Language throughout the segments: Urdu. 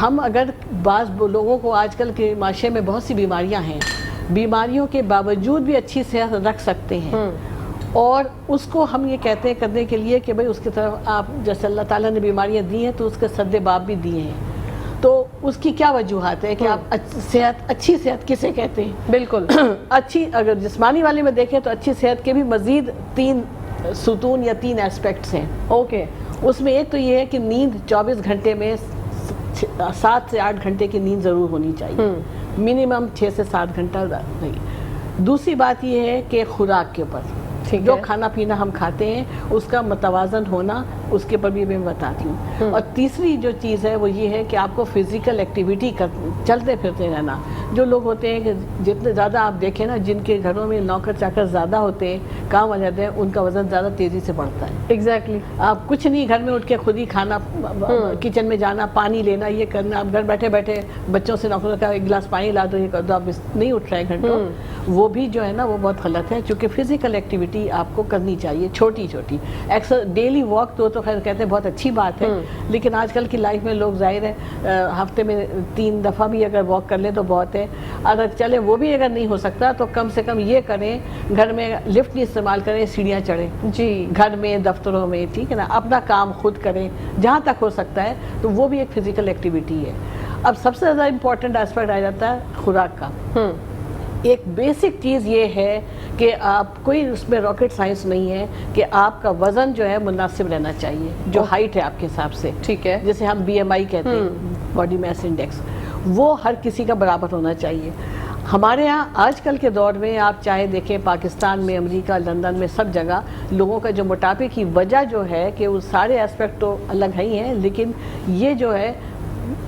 ہم اگر بعض لوگوں کو آج کل کے معاشرے میں بہت سی بیماریاں ہیں، بیماریوں کے باوجود بھی اچھی صحت رکھ سکتے ہیں، اور اس کو ہم یہ کہتے ہیں کرنے کے لیے کہ بھئی اس کی طرف آپ جیسے اللہ تعالیٰ نے بیماریاں دی ہیں تو اس کے سد باب بھی دیے ہیں، تو اس کی کیا وجوہات ہے کہ آپ اچھی صحت کسے کہتے ہیں؟ بالکل اچھی اگر جسمانی والے میں دیکھیں تو اچھی صحت کے بھی مزید 3 ستون یا 3 ایسپیکٹس ہیں. اوکے. اس میں ایک تو یہ ہے کہ نیند 24 گھنٹے میں 7 سے 8 گھنٹے کی نیند ضرور ہونی چاہیے، منیمم 6 سے 7 گھنٹہ نہیں. دوسری بات یہ ہے کہ خوراک کے اوپر جو کھانا پینا ہم کھاتے ہیں اس کا متوازن ہونا، اس کے اوپر بھی میں بتاتی ہوں. اور تیسری جو چیز ہے وہ یہ ہے کہ آپ کو فزیکل ایکٹیویٹی چلتے پھرتے رہنا. جو لوگ ہوتے ہیں کہ جتنے زیادہ آپ دیکھیں نا، جن کے گھروں میں نوکر چاکر زیادہ ہوتے ہیں، کام آ جاتے ہیں، ان کا وزن زیادہ تیزی سے بڑھتا ہے. ایگزیکٹلی. آپ کچھ نہیں، گھر میں اٹھ کے خود ہی کھانا، کچن میں جانا، پانی لینا، یہ کرنا، آپ گھر بیٹھے بیٹھے بچوں سے نوکروں کا 1 گلاس پانی لا دو، یہ کر دو، آپ نہیں اٹھ رہے گھنٹوں، وہ بھی جو ہے نا وہ بہت غلط ہے. چونکہ فزیکل ایکٹیویٹی آپ کو کرنی چاہیے، چھوٹی چھوٹی ڈیلی واک تو خیر کہتے ہیں بہت اچھی بات ہے، لیکن آج کل کی لائف میں لوگ ظاہر ہے ہفتے میں 3 دفعہ بھی اگر واک کر لیں تو بہت ہے. اگر چلے وہ بھی اگر نہیں ہو سکتا تو کم سے کم یہ کریں، گھر میں لفٹ نہیں استعمال کریں، سیڑھیاں چڑھیں جی، گھر میں، دفتروں میں، ٹھیک ہے نا، اپنا کام خود کریں جہاں تک ہو سکتا ہے، تو وہ بھی ایک فزیکل ایکٹیویٹی ہے. اب سب سے زیادہ امپورٹنٹ ایسپیکٹ آ جاتا ہے خوراک کا. ایک بیسک چیز یہ ہے کہ آپ کوئی اس میں راکٹ سائنس نہیں ہے کہ آپ کا وزن جو ہے مناسب رہنا چاہیے، جو ہائٹ ہے آپ کے حساب سے، ٹھیک ہے، جسے ہم BMI کہتے ہیں، باڈی میس انڈیکس، وہ ہر کسی کا برابر ہونا چاہیے. ہمارے ہاں آج کل کے دور میں آپ چاہے دیکھیں پاکستان میں، امریکہ، لندن میں، سب جگہ لوگوں کا جو موٹاپے کی وجہ جو ہے کہ وہ سارے ایسپیکٹ تو الگ ہی ہیں، لیکن یہ جو ہے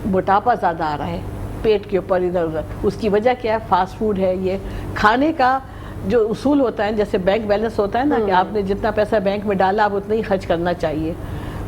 موٹاپا زیادہ آ رہا ہے پیٹ کے اوپر ادھر ادھر. اس کی وجہ کیا ہے؟ فاسٹ فوڈ ہے. یہ کھانے کا جو اصول ہوتا ہے، جیسے بینک بیلنس ہوتا ہے نا کہ آپ نے جتنا پیسہ بینک میں ڈالا آپ اتنا ہی خرچ کرنا چاہیے،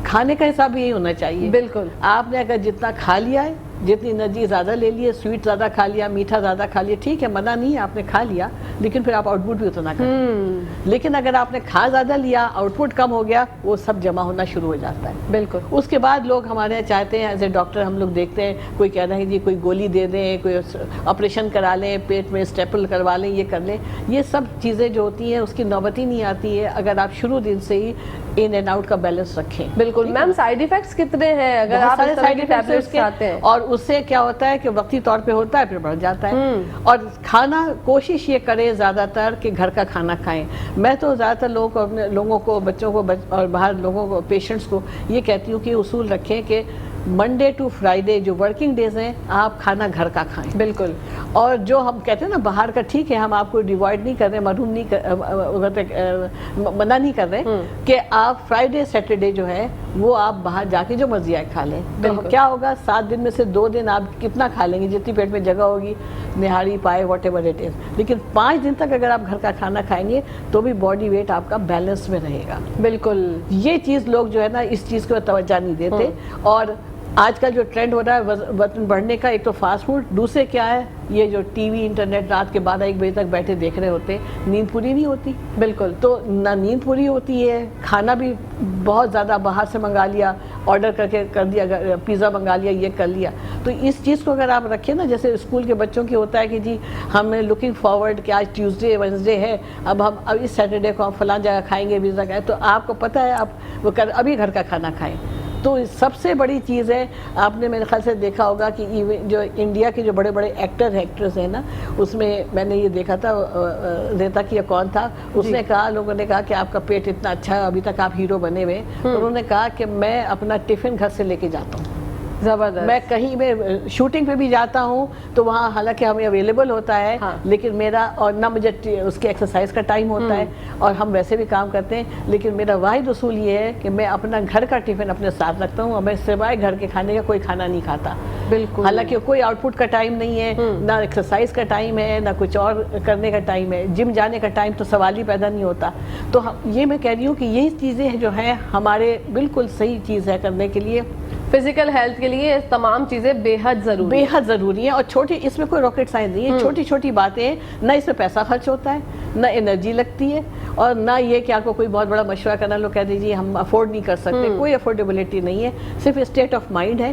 کھانے کا حساب یہی ہونا چاہیے. بالکل. آپ نے اگر جتنا کھا لیا ہے، جتنی انرجی زیادہ لے لیے، سویٹ زیادہ کھا لیا، میٹھا زیادہ کھا لیا، ٹھیک ہے، منع نہیں ہے، آپ نے کھا لیا، لیکن پھر آپ آؤٹ پٹ بھی اتنا کریں. لیکن اگر آپ نے کھا زیادہ لیا، آؤٹ پٹ کم ہو گیا، وہ سب جمع ہونا شروع ہو جاتا ہے. بالکل. اس کے بعد لوگ ہمارے یہاں چاہتے ہیں، ایز اے ڈاکٹر ہم لوگ دیکھتے ہیں، کوئی کہہ رہا ہے جی کوئی گولی دے دیں، کوئی آپریشن کرا لیں، پیٹ میں اسٹیپل کروا لیں، یہ کر لیں. یہ سب چیزیں جو ہوتی ہیں اس کی نوبت ہی نہیں آتی ہے اگر آپ شروع دن سے ہی ان اینڈ آؤٹ کا بیلنس رکھیں. بالکل. میم سائیڈ ایفیکٹس کتنے ہیں اگر آپ اس طرح کی ٹیبلٹس کھاتے ہیں؟ اور اس سے کیا ہوتا ہے کہ وقتی طور پہ ہوتا ہے پھر بڑھ جاتا ہے. اور کھانا کوشش یہ کرے زیادہ تر کہ گھر کا کھانا کھائیں. میں تو زیادہ تر لوگوں کو بچوں کو اور باہر لوگوں کو پیشنٹس کو یہ کہتی ہوں کہ اصول رکھیں کہ منڈے ٹو فرائیڈے جو ورکنگ ڈیز ہیں آپ کھانا گھر کا کھائیں. بالکل. اور جو ہم کہتے ہیں نا باہر کا، ٹھیک ہے ہم آپ کو ڈیوائڈ نہیں کر رہے، محروم نہیں منع نہیں کر رہے کہ آپ فرائیڈے سیٹرڈے جو ہے وہ آپ باہر جا کے جو مرضی آئے کھا لیں. تو کیا ہوگا، 7 دن میں سے 2 دن آپ کتنا کھا لیں گے، جتنی پیٹ میں جگہ ہوگی، نہاری پائے واٹ ایور اٹ از. لیکن 5 دن تک اگر آپ گھر کا کھانا کھائیں گے تو بھی باڈی ویٹ آپ کا بیلنس میں رہے گا. بالکل. یہ چیز لوگ جو ہے نا اس چیز کو توجہ نہیں دیتے. اور آج کل جو ٹرینڈ ہو رہا ہے وزن بڑھنے کا، ایک تو فاسٹ فوڈ، دوسرے کیا ہے یہ جو ٹی وی، انٹرنیٹ، رات کے 12-1 بجے تک بیٹھے دیکھ رہے ہوتے، نیند پوری نہیں ہوتی. بالکل. تو نہ نیند پوری ہوتی ہے، کھانا بھی بہت زیادہ باہر سے منگا لیا، آرڈر کر دیا، پیزا منگا لیا، یہ کر لیا. تو اس چیز کو اگر آپ رکھیں نا، جیسے اسکول کے بچوں کی ہوتا ہے کہ جی ہم لکنگ فارورڈ کہ آج ٹیوزڈے وینسڈے ہے، اب اس سیٹرڈے کو ہم فلاں جگہ کھائیں گے، پیزا کھائیں، تو آپ کو پتہ ہے آپ وہ ابھی گھر کا کھانا کھائیں. تو سب سے بڑی چیز ہے، آپ نے میرے خیال سے دیکھا ہوگا کہ جو انڈیا کے جو بڑے بڑے ایکٹرز ہیں نا، اس میں میں نے یہ دیکھا تھا، ریتا کی کون تھا، اس نے کہا، لوگوں نے کہا کہ آپ کا پیٹ اتنا اچھا ہے، ابھی تک آپ ہیرو بنے ہوئے. انہوں نے کہا کہ میں اپنا ٹفن گھر سے لے کے جاتا ہوں. زبردست. میں کہیں میں شوٹنگ پہ بھی جاتا ہوں تو وہاں حالانکہ ہمیں اویلیبل ہوتا ہے، لیکن میرا، اور نہ مجھے اس کے ایکسرسائز کا ٹائم ہوتا ہے، اور ہم ویسے بھی کام کرتے ہیں، لیکن میرا واحد اصول یہ ہے کہ میں اپنا گھر کا ٹفن اپنے ساتھ رکھتا ہوں، اور میں سوائے گھر کے کھانے کا کوئی کھانا نہیں کھاتا. بالکل. حالانکہ کوئی آؤٹ پٹ کا ٹائم نہیں ہے، نہ ایکسرسائز کا ٹائم ہے، نہ کچھ اور کرنے کا ٹائم ہے، جم جانے کا ٹائم تو سوال ہی پیدا نہیں ہوتا. تو یہ میں کہہ رہی ہوں کہ یہی چیزیں جو ہیں ہمارے بالکل صحیح چیز ہے کرنے کے لیے. فزیکل ہیلتھ کے لیے تمام چیزیں بے حد ضروری ہیں. اور چھوٹی، اس میں کوئی راکٹ سائنس نہیں ہے، چھوٹی چھوٹی باتیں ہیں، نہ اس میں پیسہ خرچ ہوتا ہے، نہ انرجی لگتی ہے، اور نہ یہ کہ آپ کو کوئی بہت بڑا مشورہ کرنا، لوگ کہہ دیجیے ہم افورڈ نہیں کر سکتے. کوئی افورڈیبلٹی نہیں ہے، صرف اسٹیٹ آف مائنڈ ہے.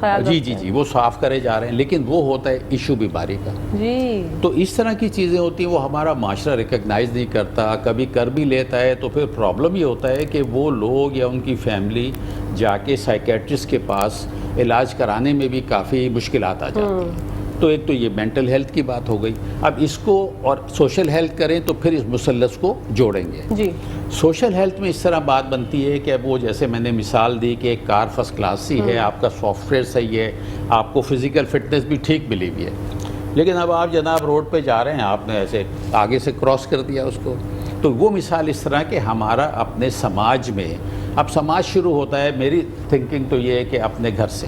خیال جی وہ صاف کرے جا رہے ہیں، لیکن وہ ہوتا ہے ایشو بیماری کا. تو اس طرح کی چیزیں ہوتی ہیں، وہ ہمارا معاشرہ ریکگنائز نہیں کرتا، کبھی کر بھی لیتا ہے تو پھر پرابلم یہ ہوتا ہے کہ وہ لوگ یا ان کی فیملی جا کے سائیکیٹرسٹ کے پاس علاج کرانے میں بھی کافی مشکلات آ جاتی ہیں. تو ایک تو یہ مینٹل ہیلتھ کی بات ہو گئی. اب اس کو اور سوشل ہیلتھ کریں تو پھر اس مثلث کو جوڑیں گے. جی سوشل ہیلتھ میں اس طرح بات بنتی ہے کہ اب وہ جیسے میں نے مثال دی کہ ایک کار فرسٹ کلاس سی ہے، آپ کا سافٹ ویئر صحیح ہے، آپ کو فزیکل فٹنس بھی ٹھیک ملی ہوئی ہے، لیکن اب آپ جناب روڈ پہ جا رہے ہیں، آپ نے ایسے آگے سے کراس کر دیا اس کو. تو وہ مثال اس طرح کہ ہمارا اپنے سماج میں، اب سماج شروع ہوتا ہے، میری تھنکنگ تو یہ ہے کہ اپنے گھر سے،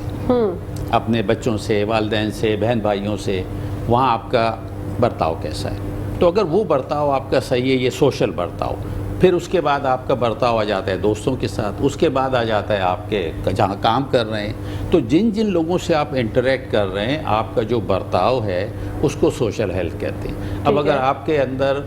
اپنے بچوں سے، والدین سے، بہن بھائیوں سے، وہاں آپ کا برتاؤ کیسا ہے. تو اگر وہ برتاؤ آپ کا صحیح ہے، یہ سوشل برتاؤ، پھر اس کے بعد آپ کا برتاؤ آ جاتا ہے دوستوں کے ساتھ، اس کے بعد آ جاتا ہے آپ کے جہاں کام کر رہے ہیں. تو جن جن لوگوں سے آپ انٹریکٹ کر رہے ہیں، آپ کا جو برتاؤ ہے اس کو سوشل ہیلتھ کہتے ہیں. اب اگر آپ کے اندر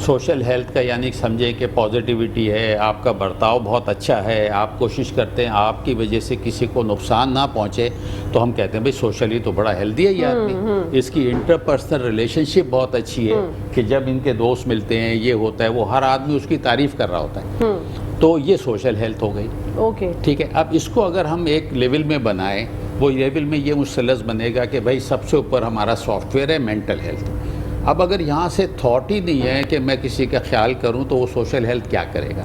سوشل ہیلتھ کا یعنی سمجھیں کہ پازیٹیوٹی ہے، آپ کا برتاؤ بہت اچھا ہے، آپ کوشش کرتے ہیں آپ کی وجہ سے کسی کو نقصان نہ پہنچے، تو ہم کہتے ہیں بھئی سوشلی تو بڑا ہیلدی ہے یہ آدمی، اس کی انٹر پرسنل ریلیشن شپ بہت اچھی ہے کہ جب ان کے دوست ملتے ہیں یہ ہوتا ہے، وہ ہر آدمی اس کی تعریف کر رہا ہوتا ہے. تو یہ سوشل ہیلتھ ہو گئی. اوکے ٹھیک ہے. اب اس کو اگر ہم ایک لیول میں بنائیں، وہ لیول میں یہ مثلث بنے گا کہ بھائی سب سے اوپر ہمارا سافٹ ویئر ہے، مینٹل ہیلتھ. اب اگر یہاں سے تھاٹ ہی نہیں ہے کہ میں کسی کا خیال کروں تو وہ سوشل ہیلتھ کیا کرے گا؟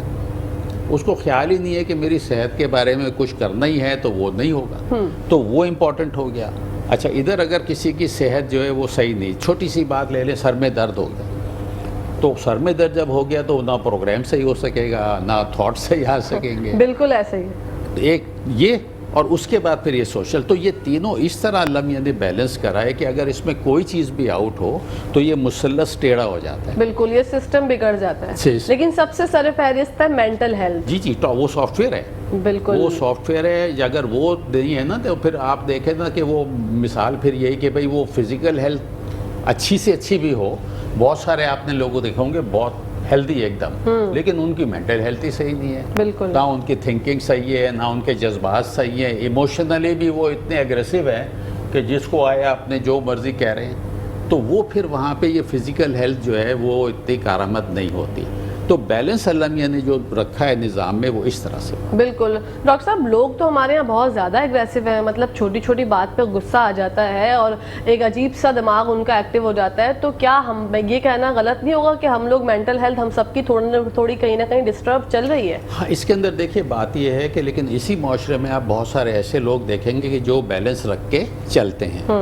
اس کو خیال ہی نہیں ہے کہ میری صحت کے بارے میں کچھ کرنا ہی ہے تو وہ نہیں ہوگا. تو وہ امپورٹنٹ ہو گیا. اچھا ادھر اگر کسی کی صحت جو ہے وہ صحیح نہیں، چھوٹی سی بات لے لیں، سر میں درد ہو گیا، تو سر میں درد جب ہو گیا تو نہ پروگرام صحیح ہو سکے گا، نہ تھاٹ صحیح آ سکیں گے. بالکل ایسے ہی ایک یہ، اور اس کے بعد پھر یہ سوشل. تو یہ تینوں اس طرح اللہ میاں نے بیلنس کرا ہے کہ اگر اس میں کوئی چیز بھی آؤٹ ہو تو یہ مثلث ٹیڑھا ہو جاتا ہے. بالکل یہ سسٹم بگڑ جاتا ہے. لیکن سب سے سر فہرست ہے مینٹل ہیلتھ. جی تو وہ سافٹ ویئر ہے. بالکل وہ سافٹ ویئر ہے. اگر وہ نہیں ہے نا تو پھر آپ دیکھیں نا کہ وہ مثال پھر یہی کہ بھئی وہ فزیکل ہیلتھ اچھی سے اچھی بھی ہو، بہت سارے آپ نے لوگوں دیکھے ہوں گے بہت ہیلدی ایک دم، لیکن ان کی مینٹل ہیلتھ ہی صحیح نہیں ہے. بالکل نہ ان کی تھنکنگ صحیح ہے، نہ ان کے جذبات صحیح ہیں، ایموشنلی بھی وہ اتنے اگریسو ہیں کہ جس کو آیا اپنے جو مرضی کہہ رہے ہیں. تو وہ پھر وہاں پہ یہ فزیکل ہیلتھ جو ہے وہ اتنی کارآمد نہیں ہوتی. تو بیلنس اللہ میاں نے جو رکھا ہے نظام میں وہ اس طرح سے. بالکل ڈاکٹر صاحب، لوگ تو ہمارے یہاں بہت زیادہ اگریسو ہیں، مطلب چھوٹی چھوٹی بات پہ غصہ آ جاتا ہے اور ایک عجیب سا دماغ ان کا ایکٹیو ہو جاتا ہے. تو کیا ہم یہ کہنا غلط نہیں ہوگا کہ ہم لوگ مینٹل ہیلتھ ہم سب کی تھوڑی کہیں نہ کہیں ڈسٹرب چل رہی ہے؟ ہاں اس کے اندر دیکھیے بات یہ ہے کہ لیکن اسی معاشرے میں آپ بہت سارے ایسے لوگ دیکھیں گے کہ جو بیلنس رکھ کے چلتے ہیں.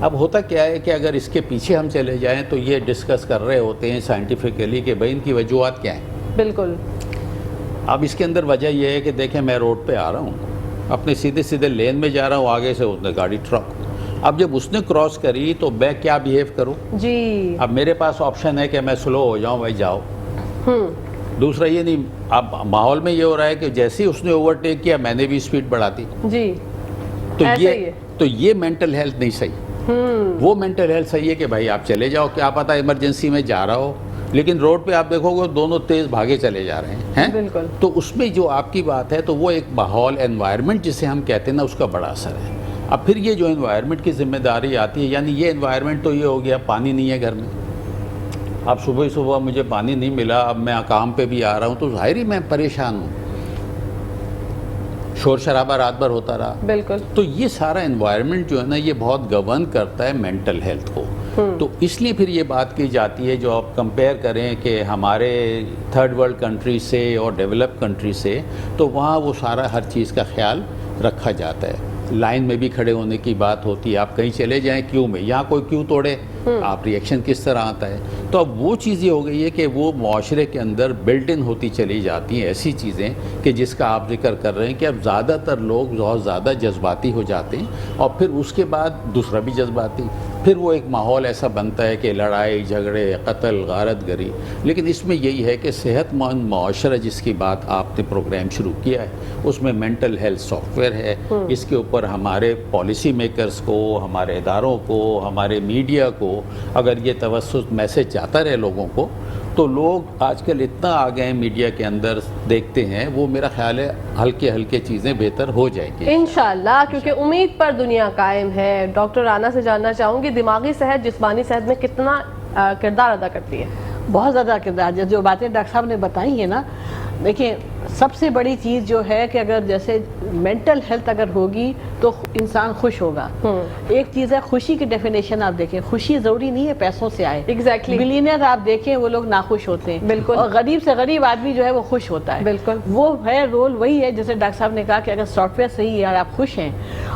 اب ہوتا کیا ہے کہ اگر اس کے پیچھے ہم چلے جائیں تو یہ ڈسکس کر رہے ہوتے ہیں سائنٹیفکلی کہ بھائی ان کی وجوہات کیا ہیں. بالکل. اب اس کے اندر وجہ یہ ہے کہ دیکھیں میں روڈ پہ آ رہا ہوں، اپنے سیدھے لین میں جا رہا ہوں، آگے سے اس نے گاڑی ٹرک، اب جب اس نے کراس کری تو میں کیا بیہیو کروں؟ جی اب میرے پاس آپشن ہے کہ میں سلو ہو جاؤں، بھائی جاؤ. دوسرا یہ نہیں، اب ماحول میں یہ ہو رہا ہے کہ جیسے ہی اس نے اوورٹیک کیا میں نے بھی اسپیڈ بڑھا دی. جی تو یہ مینٹل ہیلتھ نہیں صحیح. وہ مینٹل ہیلتھ صحیح ہے کہ بھائی آپ چلے جاؤ، کیا پتہ ایمرجنسی میں جا رہا ہو، لیکن روڈ پہ آپ دیکھو گے دونوں تیز بھاگے چلے جا رہے ہیں. بالکل. تو اس میں جو آپ کی بات ہے تو وہ ایک ماحول انوائرمنٹ جسے ہم کہتے ہیں نا، اس کا بڑا اثر ہے. اب پھر یہ جو انوائرمنٹ کی ذمہ داری آتی ہے، یعنی یہ انوائرمنٹ تو یہ ہو گیا پانی نہیں ہے گھر میں، اب صبح مجھے پانی نہیں ملا، اب میں کام پہ بھی آ رہا ہوں تو ظاہر ہی میں پریشان ہوں، شور شرابہ رات بھر ہوتا رہا. بالکل. تو یہ سارا انوائرمنٹ جو ہے نا یہ بہت گورن کرتا ہے مینٹل ہیلتھ کو. تو اس لیے پھر یہ بات کی جاتی ہے جو آپ کمپیئر کریں کہ ہمارے تھرڈ ورلڈ کنٹری سے اور ڈیولپ کنٹری سے، تو وہاں وہ سارا ہر چیز کا خیال رکھا جاتا ہے. لائن میں بھی کھڑے ہونے کی بات ہوتی ہے، آپ کہیں چلے جائیں کیو میں، یہاں کوئی کیو توڑے آپ ریئیکشن کس طرح آتا ہے. تو اب وہ چیز یہ ہو گئی ہے کہ وہ معاشرے کے اندر بلٹ ان ہوتی چلی جاتی ہیں ایسی چیزیں کہ جس کا آپ ذکر کر رہے ہیں کہ اب زیادہ تر لوگ بہت زیادہ جذباتی ہو جاتے ہیں، اور پھر اس کے بعد دوسرا بھی جذباتی، پھر وہ ایک ماحول ایسا بنتا ہے کہ لڑائی جھگڑے قتل غارت گری. لیکن اس میں یہی ہے کہ صحت مند معاشرہ جس کی بات آپ نے پروگرام شروع کیا ہے اس میں مینٹل ہیلتھ سافٹ ویئر ہے. اس کے اوپر ہمارے پالیسی میکرز کو، ہمارے اداروں کو، ہمارے میڈیا کو اگر یہ توسط میسج جاتا رہے لوگوں کو تو لوگ آج کل اتنا آ گئے ہیں میڈیا کے اندر دیکھتے ہیں، وہ میرا خیال ہے ہلکے ہلکے چیزیں بہتر ہو جائیں گی انشاءاللہ، کیونکہ امید پر دنیا قائم ہے۔ ڈاکٹر رانا سے جاننا چاہوں گی دماغی صحت جسمانی صحت میں کتنا کردار ادا کرتی ہے؟ بہت زیادہ کردار، جو باتیں ڈاکٹر صاحب نے بتائی ہیں نا، دیکھیں سب سے بڑی چیز جو ہے کہ اگر جیسے مینٹل ہیلتھ اگر ہوگی تو انسان خوش ہوگا۔ ایک چیز ہے خوشی کی ڈیفینیشن، آپ دیکھیں خوشی ضروری نہیں ہے پیسوں سے آئے، ایگزیکٹلی، بلینئر آپ دیکھیں وہ لوگ ناخوش ہوتے ہیں، بالکل، اور غریب سے غریب آدمی جو ہے وہ خوش ہوتا ہے، بالکل، وہ ہے رول وہی ہے جیسے ڈاکٹر صاحب نے کہا کہ اگر سافٹ ویئر صحیح ہے اور آپ خوش ہیں،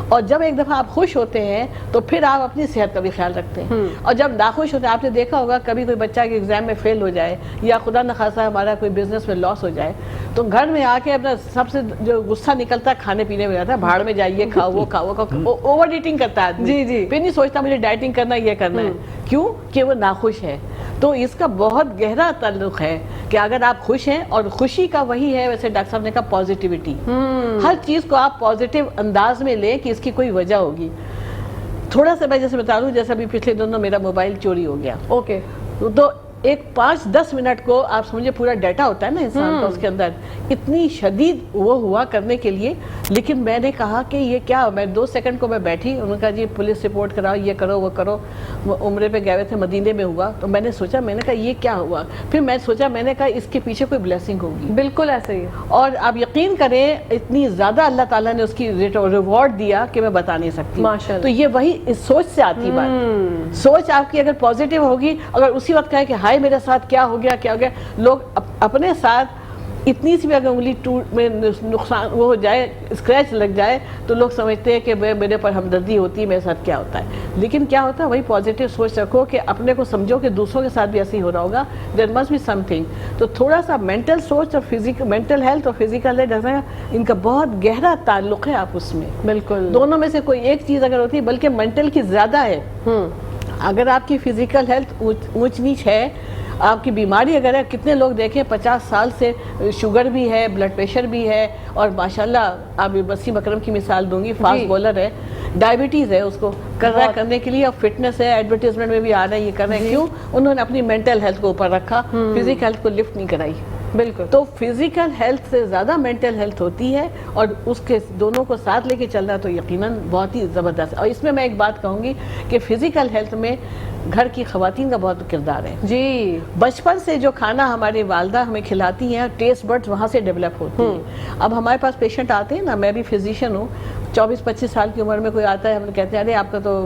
اور جب ایک دفعہ آپ خوش ہوتے ہیں تو پھر آپ اپنی صحت کا بھی خیال رکھتے ہیں، اور جب ناخوش ہوتے ہیں، آپ نے دیکھا ہوگا کبھی کوئی بچہ کے ایگزام میں فیل ہو جائے یا خدا نخواستہ ہمارا کوئی بزنس میں لاس ہو جائے تو گھر میں آ کے اپنا سب سے جو غصہ نکلتا ہے کھانے پینے میں جاتا ہے، بھاڑ میں جائیے، کھاؤ وہ کھاؤ، اوور ایٹنگ کرتا ہے آدمی، جی جی، پھر نہیں سوچتا مجھے ڈائٹنگ کرنا یہ کرنا ہے، کیوں کہ وہ ناخوش ہے۔ تو اس کا بہت گہرا تعلق ہے کہ اگر آپ خوش ہیں، اور خوشی کا وہی ہے ویسے ڈاکٹر صاحب نے کہا پازیٹیوٹی، ہر چیز کو آپ پازیٹیو انداز میں لیں کہ اس کی کوئی وجہ ہوگی۔ تھوڑا سا میں جیسے بتا دوں، جیسے ابھی پچھلے دنوں میرا موبائل چوری ہو گیا، اوکے، تو ایک 5-10 منٹ کو آپ سمجھے پورا ڈیٹا ہوتا ہے نا انسان کا، اس کے اندر اتنی شدید وہ ہوا کرنے کے لیے، لیکن میں نے کہا کہ یہ کیا، میں 2 سیکنڈ کو میں بیٹھی، انہوں نے کہا جی پولیس رپورٹ کراؤ، یہ کرو وہ کرو، عمرے پہ گئے تھے مدینے میں ہوا، تو میں نے سوچا، میں نے کہا یہ کیا ہوا، پھر میں سوچا، میں نے کہا اس کے پیچھے کوئی بلیسنگ ہوگی، بالکل ایسے ہی، اور آپ یقین کریں اتنی زیادہ اللہ تعالیٰ نے اس کی ریوارڈ دیا کہ میں بتا نہیں سکتی، ماشاءاللہ، تو یہ وہی اس سوچ سے آتی بات، سوچ آپ کی اگر پازیٹیو ہوگی، اگر اسی وقت کہے کہ ہائے میرے ساتھ کیا ہو گیا، لوگ اپنے ساتھ اتنی سی بھی اگر انگلی ٹوٹ میں نقصان وہ ہو جائے، اسکریچ لگ جائے، تو لوگ سمجھتے ہیں کہ میرے پر ہمدردی ہوتی ہے، میرے ساتھ کیا ہوتا ہے، لیکن کیا ہوتا ہے وہی پازیٹیو سوچ رکھو کہ اپنے کو سمجھو کہ دوسروں کے ساتھ بھی ایسے ہی ہو رہا ہوگا، دیر مسٹ بی سم تھنگ۔ تو تھوڑا سا مینٹل سوچ اور مینٹل ہیلتھ اور فزیکل ہیلتھ ان کا بہت گہرا تعلق ہے، آپ اس میں بالکل دونوں میں سے کوئی ایک چیز اگر ہوتی ہے، بلکہ مینٹل کی زیادہ ہے، اگر آپ کی فزیکل ہیلتھ اونچ نیچ ہے، آپ کی بیماری اگر ہے، کتنے لوگ دیکھیں 50 سال سے شوگر بھی ہے، بلڈ پریشر بھی ہے، اور ماشاءاللہ آپ وسیم اکرم کی مثال دوں گی، فاسٹ بولر ہے، ڈائبٹیز ہے، اس کو کر رہا ہے کرنے کے لیے، اور فٹنس ہے، ایڈورٹیزمنٹ میں بھی آ رہا ہے، یہ کر رہے ہیں، کیوں؟ انہوں نے اپنی مینٹل ہیلتھ کو اوپر رکھا، فزیکل ہیلتھ کو لفٹ نہیں کرائی، بالکل، تو فزیکل ہیلتھ سے زیادہ مینٹل ہیلتھ ہوتی ہے، اور اس کے دونوں کو ساتھ لے کے چلنا تو یقیناً بہت ہی زبردست ہے۔ اور اس میں میں ایک بات کہوں گی کہ فزیکل ہیلتھ میں گھر کی خواتین کا بہت کردار ہے، جی، بچپن سے جو کھانا ہماری والدہ ہمیں کھلاتی ہیں، ٹیسٹ برڈز وہاں سے ڈیولپ ہوتی ہیں۔ اب ہمارے پاس پیشنٹ آتے ہیں نا، میں بھی فزیشین ہوں، 24-25 سال کی عمر میں کوئی آتا ہے، ہم کہتے ہیں ارے آپ کا تو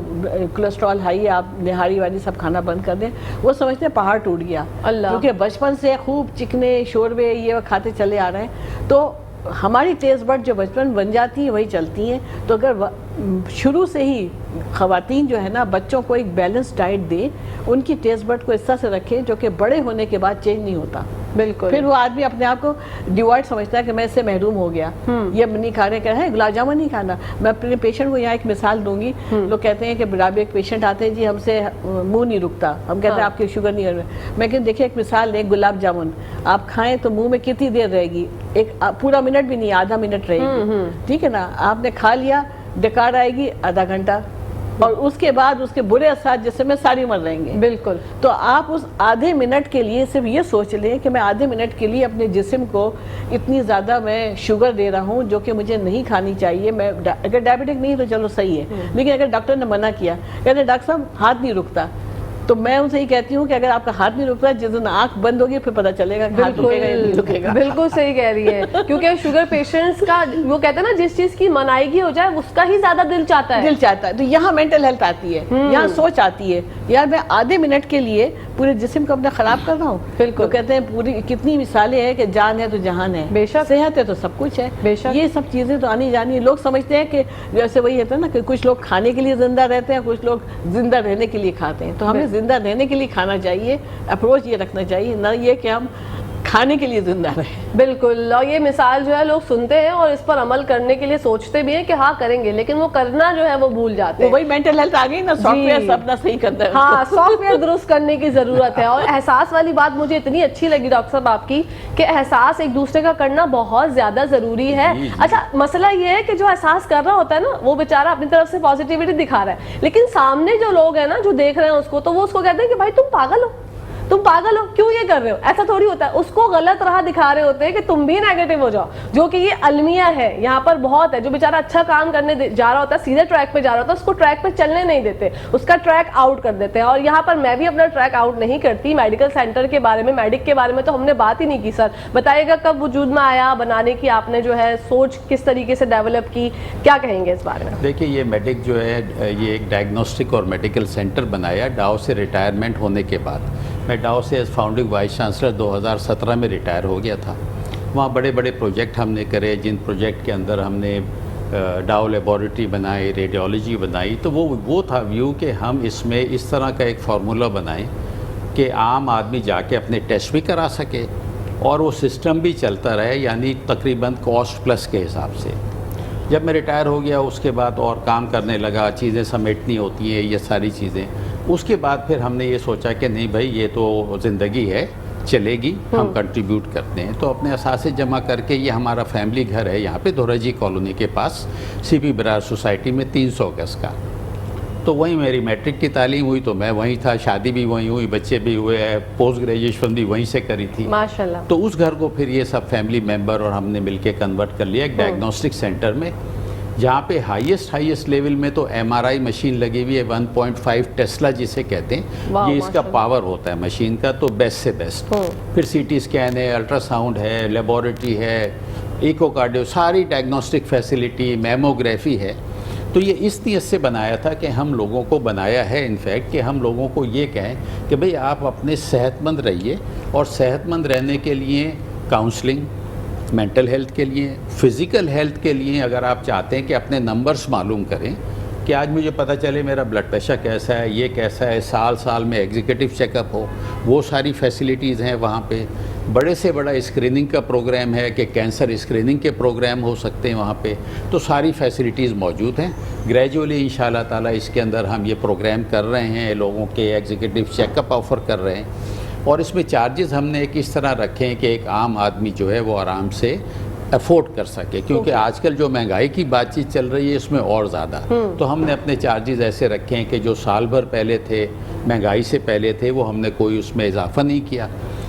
کولیسٹرول ہائی ہے، آپ نہاری والی سب کھانا بند کر دیں، وہ سمجھتے ہیں پہاڑ ٹوٹ گیا، اللہ، کیونکہ بچپن سے خوب چکنے شوربے یہ کھاتے چلے آ رہے ہیں، تو ہماری ٹیسٹ برڈ جو بچپن بن جاتی ہیں وہی چلتی ہیں۔ تو اگر شروع سے ہی خواتین جو ہے نا بچوں کو ایک بیلنس ڈائٹ دیں، ان کی ٹیسٹ برڈ کو اس طرح سے رکھیں جو کہ بڑے ہونے کے بعد چینج نہیں ہوتا، بالکل، پھر وہ آدمی اپنے آپ کو ڈیوائڈ سمجھتا ہے کہ میں اس سے محروم ہو گیا، یہ نہیں کھا رہے، کہہ رہے ہیں گلاب جامن نہیں کھانا۔ میں اپنے پیشنٹ کو یہاں ایک مثال دوں گی، لوگ کہتے ہیں کہ برابر ایک پیشنٹ آتے ہیں جی ہم سے منہ نہیں رکتا، ہم کہتے ہیں آپ کی شوگر نہیں ہے، میں کہ دیکھیں ایک مثال ہے، گلاب جامن آپ کھائیں تو منہ میں کتنی دیر رہے گی، ایک پورا منٹ بھی نہیں، آدھا منٹ رہے گی، ٹھیک ہے نا، آپ نے کھا لیا، ڈکار آئے گی آدھا گھنٹہ، اور اس کے بعد اس کے برے اثرات جس میں ساری عمر رہیں گے، بالکل۔ تو آپ اس آدھے منٹ کے لیے صرف یہ سوچ لیں کہ میں آدھے منٹ کے لیے اپنے جسم کو اتنی زیادہ میں شوگر دے رہا ہوں جو کہ مجھے نہیں کھانی چاہیے، میں اگر ڈائبٹک نہیں تو چلو صحیح ہے، لیکن اگر ڈاکٹر نے منع کیا، کہتے ہیں ڈاکٹر صاحب ہاتھ نہیں رکتا، تو میں ان سے ہی کہتی ہوں کہ اگر آپ کا ہاتھ نہیں رکتا، جس دن آنکھ بند ہوگی پھر پتہ چلے گا کہ ہاتھ رکے گا یا نہیں رکے گا۔ بالکل صحیح کہہ رہی ہے، کیونکہ شوگر پیشنٹس کا وہ کہتے ہیں نا جس چیز کی منائیگی ہو جائے اس کا ہی زیادہ دل چاہتا ہے، دل چاہتا ہے، تو یہاں مینٹل ہیلتھ آتی ہے، یہاں سوچ آتی ہے، یار میں آدھے منٹ کے لیے پورے جسم کو اپنا خراب کر رہا ہوں، بالکل، تو کہتے ہیں پوری کتنی مثالیں ہیں کہ جان ہے تو جہان ہے، بے شک، صحت ہے تو سب کچھ ہے، بے شک، یہ سب چیزیں تو آنی جانی۔ لوگ سمجھتے ہیں کہ جیسے وہی ہوتا ہے نا کہ کچھ لوگ کھانے کے لیے زندہ رہتے ہیں، کچھ لوگ زندہ رہنے کے لیے کھاتے ہیں، تو ہمیں زندہ رہنے کے لیے کھانا چاہیے، اپروچ یہ رکھنا چاہیے، نہ یہ کہ ہم کھانے کے لیے زندہ رہیں۔ بالکل، اور یہ مثال جو ہے لوگ سنتے ہیں اور اس پر عمل کرنے کے لیے سوچتے بھی ہیں کہ ہاں کریں گے، لیکن وہ کرنا جو ہے وہ بھول جاتے ہیں۔ وہی مینٹل ہیلتھ آ گئی نا، سافٹ ویئر سب نہ صحیح کرتا ہے، ہاں سافٹ ویئر درست کرنے کی ضرورت ہے۔ اور احساس والی بات مجھے اتنی اچھی لگی ڈاکٹر صاحب آپ کی کہ احساس ایک دوسرے کا کرنا بہت زیادہ ضروری ہے۔ اچھا مسئلہ یہ ہے کہ جو احساس کر رہا ہوتا ہے نا وہ بیچارہ اپنی طرف سے پازیٹیوٹی دکھا رہا ہے، لیکن سامنے جو لوگ ہیں نا جو دیکھ رہے ہیں اس کو، تو وہ اس کو کہتے ہیں کہ بھائی تم پاگل ہو، تم پاگل ہو, کیوں یہ کر رہے ہو, ایسا تھوڑی ہوتا ہے. اس کو غلط راہ دکھا رہے ہوتے ہیں کہ تم بھی نیگیٹو ہو جاؤ, جو کہ یہ المیہ ہے یہاں پر بہت ہے. جو بیچارہ اچھا کام کرنے جا رہا ہوتا ہے, سیدھے ٹریک پہ جا رہا ہوتا ہے, اس کو ٹریک پہ چلنے نہیں دیتے, اس کا ٹریک آؤٹ کر دیتے ہیں. اور یہاں پر میں بھی اپنا ٹریک آؤٹ نہیں کرتی. میڈیکل سینٹر کے بارے میں, میڈک کے بارے میں تو ہم نے بات ہی نہیں کی. سر بتائیے گا کب وجود میں آیا, بنانے کی آپ نے جو ہے سوچ کس طریقے سے ڈیولپ کی, کیا کہیں گے اس بارے میں؟ دیکھیے یہ میڈک جو ہے یہ ایک ڈائگنوسٹک اور میڈیکل سینٹر بنایا ڈاؤ سے ریٹائرمنٹ ہونے کے بعد. میں ڈاؤ سے ایز فاؤنڈنگ وائس چانسلر 2017 میں ریٹائر ہو گیا تھا. وہاں بڑے بڑے پروجیکٹ ہم نے کرے, جن پروجیکٹ کے اندر ہم نے ڈاؤ لیبارٹری بنائی, ریڈیولوجی بنائی. تو وہ تھا ویو کہ ہم اس میں اس طرح کا ایک فارمولہ بنائیں کہ عام آدمی جا کے اپنے ٹیسٹ بھی کرا سکے اور وہ سسٹم بھی چلتا رہے, یعنی تقریباً کاسٹ پلس کے حساب سے. جب میں ریٹائر ہو گیا اس کے بعد اور کام کرنے لگا, چیزیں سمیٹنی ہوتی ہیں, یہ ساری چیزیں. اس کے بعد پھر ہم نے یہ سوچا کہ نہیں بھائی یہ تو زندگی ہے, چلے گی, ہم کنٹریبیوٹ کرتے ہیں. تو اپنے اثاثے جمع کر کے, یہ ہمارا فیملی گھر ہے یہاں پہ دھورجی کالونی کے پاس سی پی برار سوسائٹی میں 300 گز کا. تو وہیں میری میٹرک کی تعلیم ہوئی, تو میں وہیں تھا, شادی بھی وہیں ہوئی, بچے بھی ہوئے, پوسٹ گریجویشن بھی وہیں سے کری تھی ماشاءاللہ. تو اس گھر کو پھر یہ سب فیملی ممبر اور ہم نے مل کے کنورٹ کر لیا ایک ڈائگنوسٹک سینٹر میں, جہاں پہ ہائیسٹ لیول میں تو ایم آر آئی مشین لگی ہوئی ہے 1.5 ٹیسلا جسے کہتے ہیں. یہ اس کا پاور ہوتا ہے مشین کا, تو بیسٹ سے بیسٹ. پھر سی ٹی اسکین ہے, الٹرا ساؤنڈ ہے, لیبارٹری ہے, ایکو کارڈیو, ساری ڈائگنوسٹک فیسلٹی, میموگرافی ہے. تو یہ اس نیت سے بنایا تھا کہ ہم لوگوں کو بنایا ہے انفیکٹ کہ ہم لوگوں کو یہ کہیں کہ بھئی آپ اپنے صحت مند رہیے, اور صحت مند رہنے کے لیے کاؤنسلنگ, مینٹل ہیلتھ کے لیے, فزیکل ہیلتھ کے لیے, اگر آپ چاہتے ہیں کہ اپنے نمبرز معلوم کریں کہ آج مجھے پتہ چلے میرا بلڈ پریشر کیسا ہے, یہ کیسا ہے, سال میں ایگزیکٹو چیک اپ ہو, وہ ساری فیسلٹیز ہیں وہاں پہ. بڑے سے بڑا اسکریننگ کا پروگرام ہے کہ کینسر اسکریننگ کے پروگرام ہو سکتے ہیں وہاں پہ. تو ساری فیسلٹیز موجود ہیں. گریجولی انشاءاللہ تعالیٰ اس کے اندر ہم یہ پروگرام کر رہے ہیں, لوگوں کے ایگزیکٹو چیک اپ آفر کر رہے ہیں. اور اس میں چارجز ہم نے ایک اس طرح رکھے ہیں کہ ایک عام آدمی جو ہے وہ آرام سے افورڈ کر سکے, کیونکہ آج کل جو مہنگائی کی بات چیت چل رہی ہے اس میں اور زیادہ. تو ہم نے اپنے چارجز ایسے رکھے ہیں کہ جو سال بھر پہلے تھے, مہنگائی سے پہلے تھے, وہ ہم نے کوئی اس میں اضافہ نہیں کیا.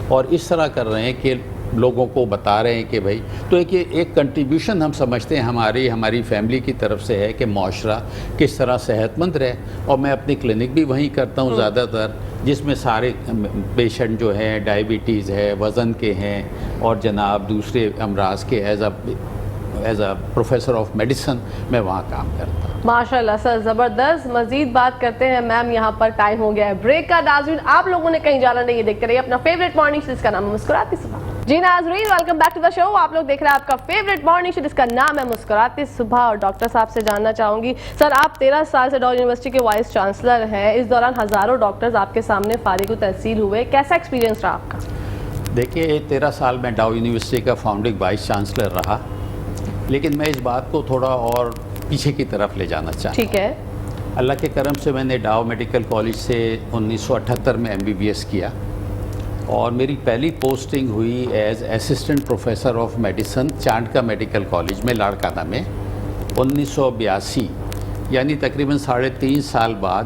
اور اس طرح کر رہے ہیں کہ لوگوں کو بتا رہے ہیں کہ بھائی, تو ایک کنٹریبیوشن ہم سمجھتے ہیں ہماری فیملی کی طرف سے ہے کہ معاشرہ کس طرح صحت مند رہے. اور میں اپنی کلینک بھی وہیں کرتا ہوں زیادہ تر, جس میں سارے پیشنٹ جو ہیں ڈائیبٹیز ہے, وزن کے ہیں, اور جناب دوسرے امراض کے, as a professor of medicine میں وہاں کام کرتا ہوں. ماشاءاللہ سر, زبردست. مزید بات کرتے ہیں میم, یہاں پر ٹائم ہو گیا ہے بریک کا. ناظرین آپ لوگوں نے کہیں جانا نہیں, یہ دیکھتے رہیے اپنا فیوریٹ مارننگ شو جس کا نام ہے مسکراتی صبح. جی ناظرین, ویلکم بیک ٹو دا شو. آپ لوگ دیکھ رہے ہیں آپ کا فیوریٹ مارننگ شو جس کا نام ہے مسکراتی صبح. اور ڈاکٹر صاحب سے جاننا چاہوں گی سر, آپ 13 سال سے ڈاؤ یونیورسٹی کے وائس چانسلر ہیں. اس دوران ہزاروں ڈاکٹرز آپ کے سامنے فارغ التحصیل ہوئے, کیسا ایکسپیرینس رہا آپ کا؟ دیکھیے 13 سال میں ڈاؤ یونیورسٹی کا فاؤنڈنگ وائس چانسلر رہا, لیکن میں اس بات کو تھوڑا اور پیچھے کی طرف لے جانا چاہتا ہوں. ٹھیک ہے. اللہ کے کرم سے میں نے ڈاؤ میڈیکل کالج سے 1978 میں MBBS کیا, اور میری پہلی پوسٹنگ ہوئی as assistant professor of medicine Chandka medical college میں لاڑکانہ میں 1982, یعنی تقریباً 3.5 سال بعد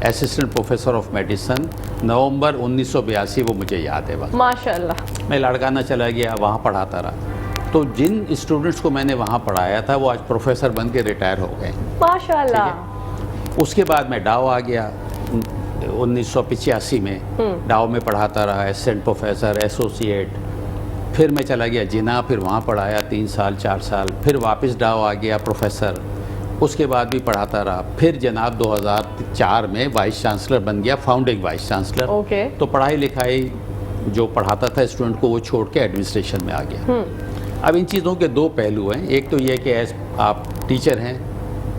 اسسٹنٹ پروفیسر آف میڈیسن نومبر 1982, وہ مجھے یاد ہے وقت. ماشاءاللہ. میں لاڑکانہ چلا گیا, وہاں پڑھاتا رہا. تو جن اسٹوڈنٹس کو میں نے وہاں پڑھایا تھا وہ آج پروفیسر بن کے ریٹائر ہو گئے. ماشاءاللہ. اس کے بعد میں ڈاؤ آ گیا 1985 میں. ڈاؤ میں پڑھاتا رہا, اسسٹنٹ پروفیسر, ایسوسیٹ. پھر میں چلا گیا جنا, پھر وہاں پڑھایا 3 سال 4 سال. پھر واپس ڈاؤ آ گیا پروفیسر, اس کے بعد بھی پڑھاتا رہا. پھر جناب 2004 میں وائس چانسلر بن گیا, فاؤنڈنگ وائس چانسلر. اوکے. تو پڑھائی لکھائی جو پڑھاتا تھا اسٹوڈنٹ کو وہ چھوڑ کے ایڈمنسٹریشن میں آ گیا. اب ان چیزوں کے 2 پہلو ہیں. ایک تو یہ کہ آپ ٹیچر ہیں,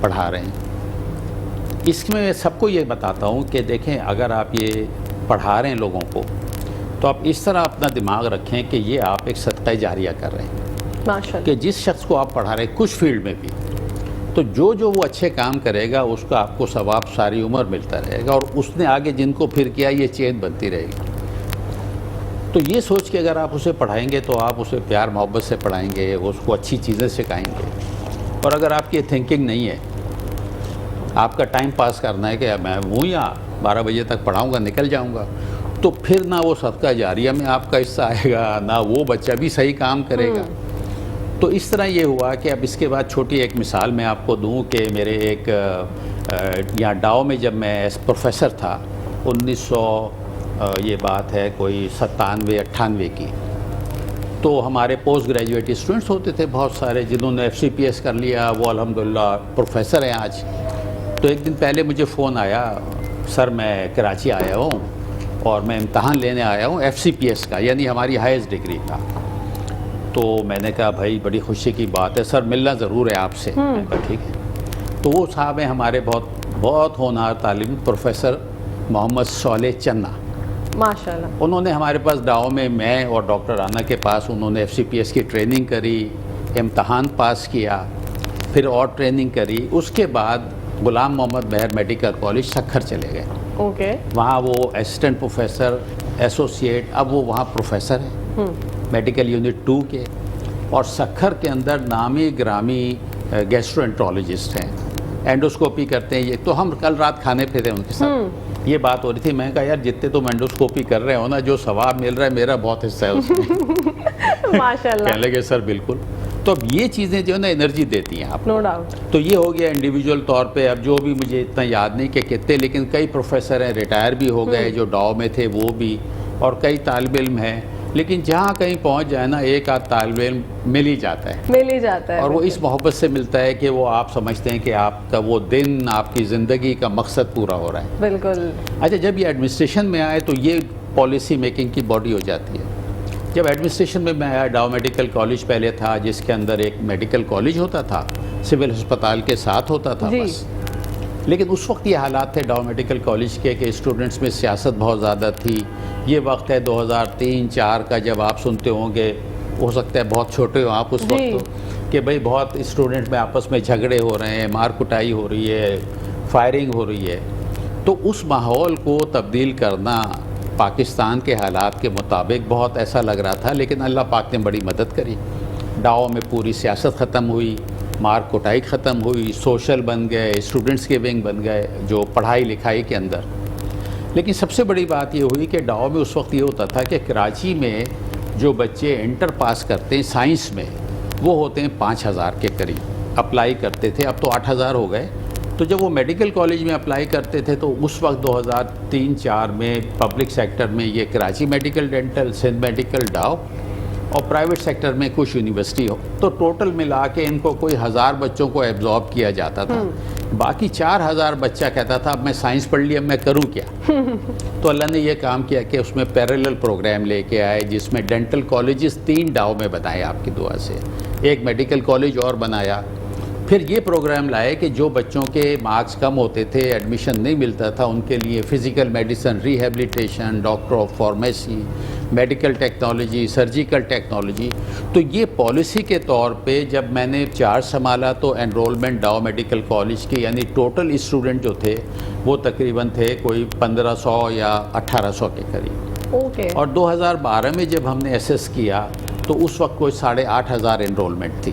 پڑھا رہے ہیں. اس میں سب کو یہ بتاتا ہوں کہ دیکھیں, اگر آپ یہ پڑھا رہے ہیں لوگوں کو, تو آپ اس طرح اپنا دماغ رکھیں کہ یہ آپ ایک صدقہ جاریہ کر رہے ہیں. ماشاءاللہ. کہ جس شخص کو آپ پڑھا رہے ہیں کچھ فیلڈ میں بھی, تو جو وہ اچھے کام کرے گا اس کا آپ کو ثواب ساری عمر ملتا رہے گا, اور اس نے آگے جن کو پھر کیا یہ چین بنتی رہے گی. تو یہ سوچ کے اگر آپ اسے پڑھائیں گے تو آپ اسے پیار محبت سے پڑھائیں گے, اس کو اچھی چیزیں سکھائیں گے. اور اگر آپ کی تھنکنگ نہیں ہے, آپ کا ٹائم پاس کرنا ہے کہ میں ہوں یا 12 بجے تک پڑھاؤں گا نکل جاؤں گا, تو پھر نہ وہ صدقہ جاریہ میں آپ کا حصہ آئے گا، نہ وہ بچہ بھی صحیح کام کرے گا۔ تو اس طرح یہ ہوا کہ اب اس کے بعد چھوٹی ایک مثال میں آپ کو دوں کہ میرے ایک یہاں ڈاؤ میں جب میں پروفیسر تھا 1900 یہ بات ہے کوئی 97-98 کی، تو ہمارے پوسٹ گریجویٹ اسٹوڈنٹس ہوتے تھے بہت سارے جنہوں نے FCPS کر لیا، وہ الحمدللہ پروفیسر ہیں آج۔ تو ایک دن پہلے مجھے فون آیا، سر میں کراچی آیا ہوں اور میں امتحان لینے آیا ہوں FCPS کا، یعنی ہماری ہائیسٹ ڈگری کا۔ تو میں نے کہا بھائی بڑی خوشی کی بات ہے سر، ملنا ضرور ہے آپ سے۔ میں نے کہا ٹھیک ہے۔ تو وہ صاحب ہیں ہمارے بہت ہونہار طالب پروفیسر محمد صالح چنا، ماشاءاللہ۔ انہوں نے ہمارے پاس ڈاؤ میں اور ڈاکٹر رانا کے پاس انہوں نے FCPS کی ٹریننگ کری، امتحان پاس کیا، پھر اور ٹریننگ کری۔ اس کے بعد غلام محمد مہر میڈیکل کالج سکھر چلے گئے، اوکے، وہاں وہ اسسٹنٹ پروفیسر ایسوسیٹ، اب وہ وہاں پروفیسر ہیں میڈیکل یونٹ 2 کے، اور سکھر کے اندر نامی گرامی گیسٹرو ہیں، اینڈوسکوپی کرتے ہیں یہ۔ تو ہم کل رات کھانے پہ تھے ان کے ساتھ، یہ بات ہو رہی تھی، میں نے کہا یار جتنے تم اینڈوسکوپی کر رہے ہو نا، جو ثواب مل رہا ہے میرا بہت حصہ ہے اس میں۔ ماشاءاللہ، کہنے لگے سر بالکل۔ تو اب یہ چیزیں جو ہے نا انرجی دیتی ہیں آپ کو۔ No doubt. تو یہ ہو گیا انڈیویجول طور پہ، اب جو بھی مجھے اتنا یاد نہیں کہ کتنے، لیکن کئی پروفیسر ہیں ریٹائر بھی ہو گئے جو ڈاؤ میں تھے وہ بھی، اور کئی طالب علم ہیں، لیکن جہاں کہیں پہنچ جائے نا ایک آدھ طالب علم مل ہی جاتا ہے، مل ہی جاتا ہے، اور وہ اس محبت سے ملتا ہے کہ وہ آپ سمجھتے ہیں کہ آپ کا وہ دن، آپ کی زندگی کا مقصد پورا ہو رہا ہے۔ بالکل۔ اچھا، جب یہ ایڈمنسٹریشن میں آئے تو یہ پالیسی میکنگ کی باڈی ہو جاتی ہے۔ جب ایڈمنسٹریشن میں آیا، ڈاؤ میڈیکل کالج پہلے تھا جس کے اندر ایک میڈیکل کالج ہوتا تھا، سول ہسپتال کے ساتھ ہوتا تھا بس، لیکن اس وقت یہ حالات تھے ڈاؤ میڈیکل کالج کے کہ اسٹوڈنٹس میں سیاست بہت زیادہ تھی۔ یہ وقت ہے 2003-04 کا، جب آپ سنتے ہوں گے، ہو سکتا ہے بہت چھوٹے ہو آپ اس وقت، کہ بھئی بہت اسٹوڈنٹ میں آپس میں جھگڑے ہو رہے ہیں، مار کٹائی ہو رہی ہے، فائرنگ ہو رہی ہے۔ تو اس ماحول کو تبدیل کرنا پاکستان کے حالات کے مطابق بہت ایسا لگ رہا تھا، لیکن اللہ پاک نے بڑی مدد کری۔ ڈاؤ میں پوری سیاست ختم ہوئی، مار کٹائی ختم ہوئی، سوشل بن گئے، اسٹوڈنٹس کے ونگ بن گئے جو پڑھائی لکھائی کے اندر۔ لیکن سب سے بڑی بات یہ ہوئی کہ ڈاؤ میں اس وقت یہ ہوتا تھا کہ کراچی میں جو بچے انٹر پاس کرتے ہیں سائنس میں، وہ ہوتے ہیں 5000 کے قریب، اپلائی کرتے تھے، اب تو 8000 ہو گئے۔ تو جب وہ میڈیکل کالج میں اپلائی کرتے تھے تو اس وقت 2003-04 میں پبلک سیکٹر میں یہ Karachi medical dental, Sindh medical, Dow, اور پرائیویٹ سیکٹر میں کچھ یونیورسٹی ہو، تو ٹوٹل ملا کے ان کو کوئی 1000 بچوں کو ایبزارب کیا جاتا تھا۔ باقی 4000 بچہ کہتا تھا اب میں سائنس پڑھ لی، اب میں کروں کیا؟ تو اللہ نے یہ کام کیا کہ اس میں پیرالل پروگرام لے کے آئے، جس میں ڈینٹل کالجز 3 ڈاؤ میں بنائے آپ کی دعا سے، ایک میڈیکل کالج اور بنایا۔ پھر یہ پروگرام لائے کہ جو بچوں کے مارکس کم ہوتے تھے، ایڈمیشن نہیں ملتا تھا، ان کے لیے physical medicine, rehabilitation, doctor of pharmacy, medical technology, surgical technology. تو یہ پالیسی کے طور پہ جب میں نے چارج سنبھالا تو انرولمنٹ ڈاؤ میڈیکل کالج کے، یعنی ٹوٹل اسٹوڈنٹ جو تھے وہ تقریباً تھے کوئی 1500 یا 1800 کے قریب۔ اوکے۔ اور 2012 میں جب ہم نے ایسیس کیا تو اس وقت کوئی 8500 انرولمنٹ تھی۔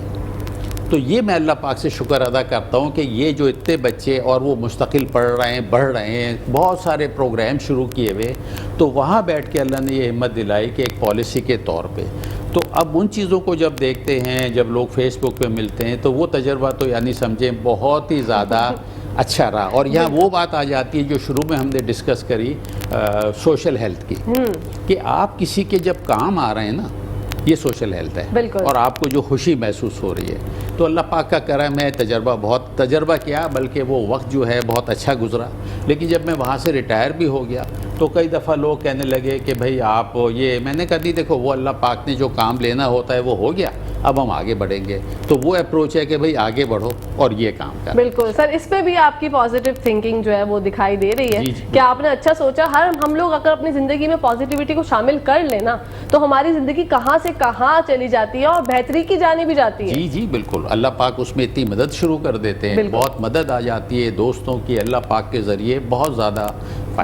تو یہ میں اللہ پاک سے شکر ادا کرتا ہوں کہ یہ جو اتنے بچے اور وہ مستقل پڑھ رہے ہیں، بڑھ رہے ہیں، بہت سارے پروگرام شروع کیے ہوئے، تو وہاں بیٹھ کے اللہ نے یہ ہمت دلائی کہ ایک پالیسی کے طور پہ۔ تو اب ان چیزوں کو جب دیکھتے ہیں، جب لوگ فیس بک پہ ملتے ہیں، تو وہ تجربہ تو یعنی سمجھیں بہت ہی زیادہ اچھا رہا۔ اور یہاں وہ بات آ جاتی ہے جو شروع میں ہم نے ڈسکس کری سوشل ہیلتھ کی، کہ آپ کسی کے جب کام آ رہے ہیں نا، یہ سوشل ہیلتھ ہے، بالکل، اور آپ کو جو خوشی محسوس ہو رہی ہے۔ تو اللہ پاک کا کرم ہے، بہت تجربہ کیا، بلکہ وہ وقت جو ہے بہت اچھا گزرا۔ لیکن جب میں وہاں سے ریٹائر بھی ہو گیا تو کئی دفعہ لوگ کہنے لگے کہ بھئی آپ یہ، میں نے کہا نہیں، دیکھو وہ اللہ پاک نے جو کام لینا ہوتا ہے وہ ہو گیا، اب ہم آگے بڑھیں گے۔ تو وہ اپروچ ہے کہ بھئی آگے بڑھو اور یہ کام کرو۔ بالکل سر، اس پہ بھی آپ کی پازیٹیو تھنکنگ جو ہے وہ دکھائی دے رہی ہے جی۔ کہ آپ نے اچھا سوچا۔ ہم لوگ اگر اپنی زندگی میں پازیٹیوٹی کو شامل کر لینا تو ہماری زندگی کہاں سے کہاں چلی جاتی ہے اور بہتری کی جانب بھی جاتی ہے۔ جی بالکل، اللہ پاک اس میں اتنی مدد شروع کر دیتے ہیں، بہت مدد آ جاتی ہے دوستوں کی، اللہ پاک کے ذریعے بہت زیادہ۔